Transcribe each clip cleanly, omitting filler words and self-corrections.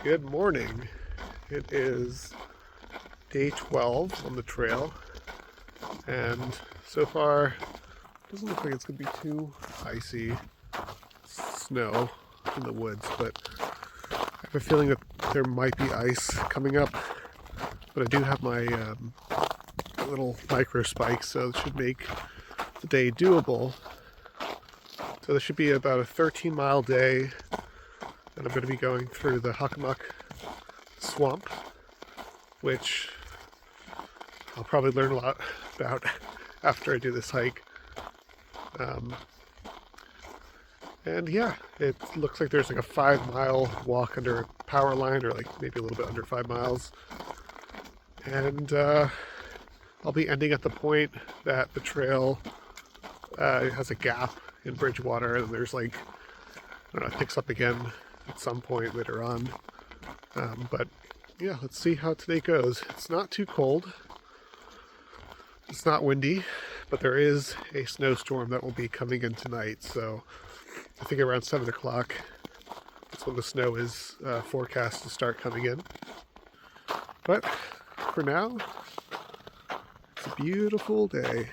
Good morning. It is day 12 on the trail, and so far it doesn't look like it's going to be too icy snow in the woods, but I have a feeling that there might be ice coming up. But I do have my little micro spikes, so it should make the day doable. So this should be about a 13-mile day, and I'm going to be going through the Hockomock swamp, which I'll probably learn a lot about after I do this hike. And yeah, it looks like there's like a 5-mile walk under a power line, or like maybe a little bit under 5 miles. And I'll be ending at the point that the trail has a gap in Bridgewater, and there's like, I don't know, it picks up again at some point later on. But yeah, let's see how today goes. It's not too cold. It's not windy, but there is a snowstorm that will be coming in tonight. So I think around 7 o'clock, that's when the snow is forecast to start coming in. But for now, it's a beautiful day.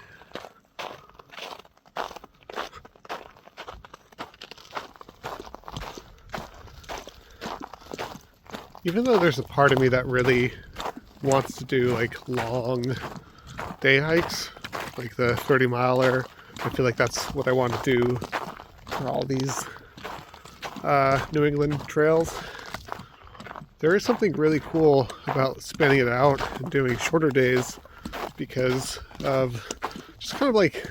Even though there's a part of me that really wants to do like long day hikes, like the 30-miler, I feel like that's what I want to do for all these New England trails. There is something really cool about spanning it out and doing shorter days because of just kind of like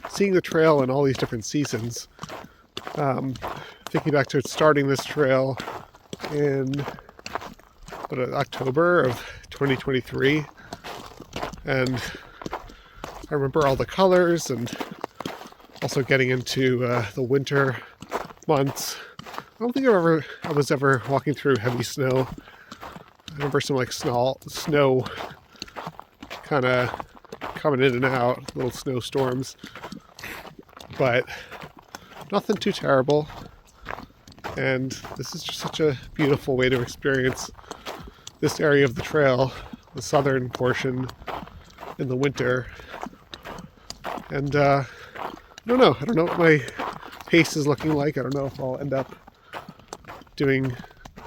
seeing the trail in all these different seasons. Thinking back to starting this trail in October of 2023, and I remember all the colors, and also getting into the winter months. I don't think I was ever walking through heavy snow. I remember some like snow kind of coming in and out, little snowstorms, but nothing too terrible. And this is just such a beautiful way to experience this area of the trail, the southern portion, in the winter. And I don't know what my pace is looking like. I don't know if I'll end up doing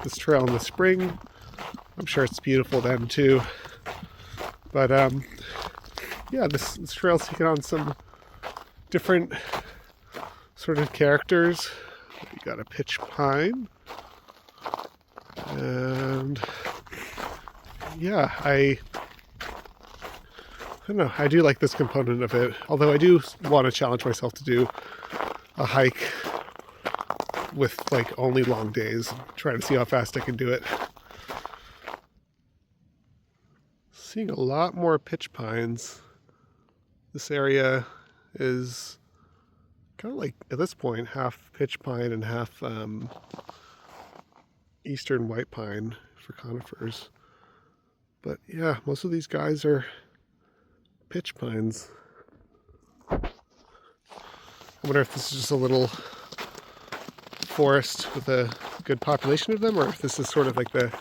this trail in the spring. I'm sure it's beautiful then too. But yeah, this trail's taking on some different sort of characters. We got a pitch pine, and yeah, I don't know, I do like this component of it, although I do want to challenge myself to do a hike with like only long days, trying to see how fast I can do it. Seeing a lot more pitch pines. This area is kind of like, at this point, half pitch pine and half eastern white pine for conifers. But yeah, most of these guys are pitch pines. I wonder if this is just a little forest with a good population of them, or if this is sort of like the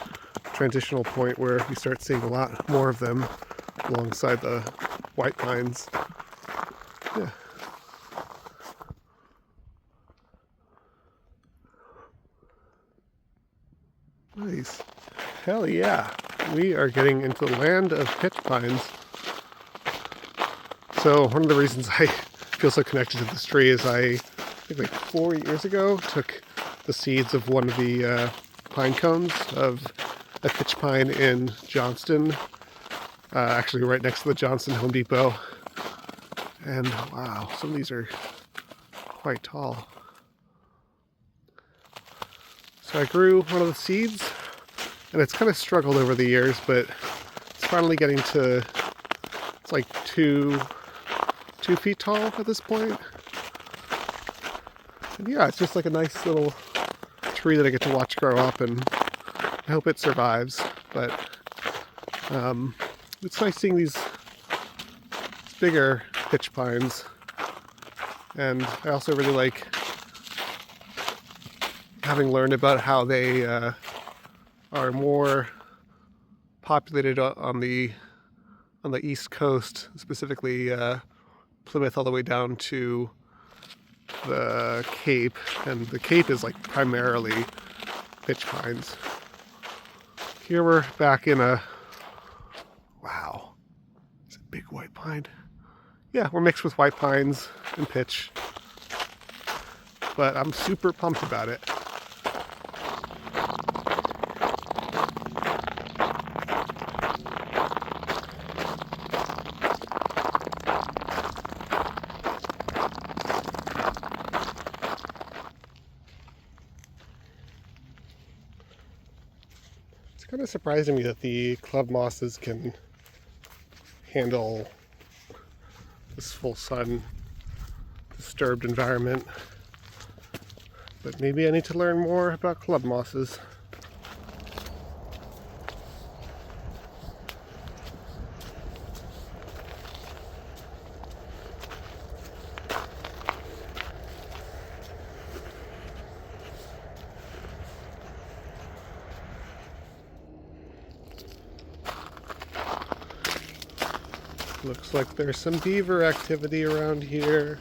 transitional point where we start seeing a lot more of them alongside the white pines. Yeah. Nice. Hell yeah. We are getting into the land of pitch pines. So one of the reasons I feel so connected to this tree is I think like 4 years ago took the seeds of one of the pine cones of a pitch pine in Johnston, actually right next to the Johnston Home Depot. And wow, some of these are quite tall. So I grew one of the seeds, and it's kind of struggled over the years, but it's finally getting to, it's like 2 feet tall at this point. And yeah, it's just like a nice little tree that I get to watch grow up, and I hope it survives. But it's nice seeing these bigger pitch pines, and I also really like having learned about how they are more populated on the East Coast, specifically Plymouth all the way down to the Cape, and the Cape is like primarily pitch pines. Here we're back in a, wow, it's a big white pine. Yeah, we're mixed with white pines and pitch, but I'm super pumped about it. It's kind of surprising me that the club mosses can handle this full sun disturbed environment, but maybe I need to learn more about club mosses. Looks like there's some beaver activity around here.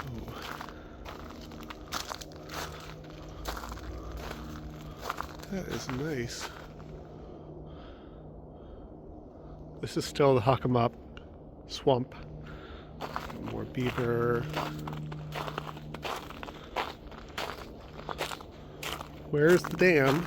Ooh. That is nice. This is still the Huckamup swamp. More beaver. Where's the dam?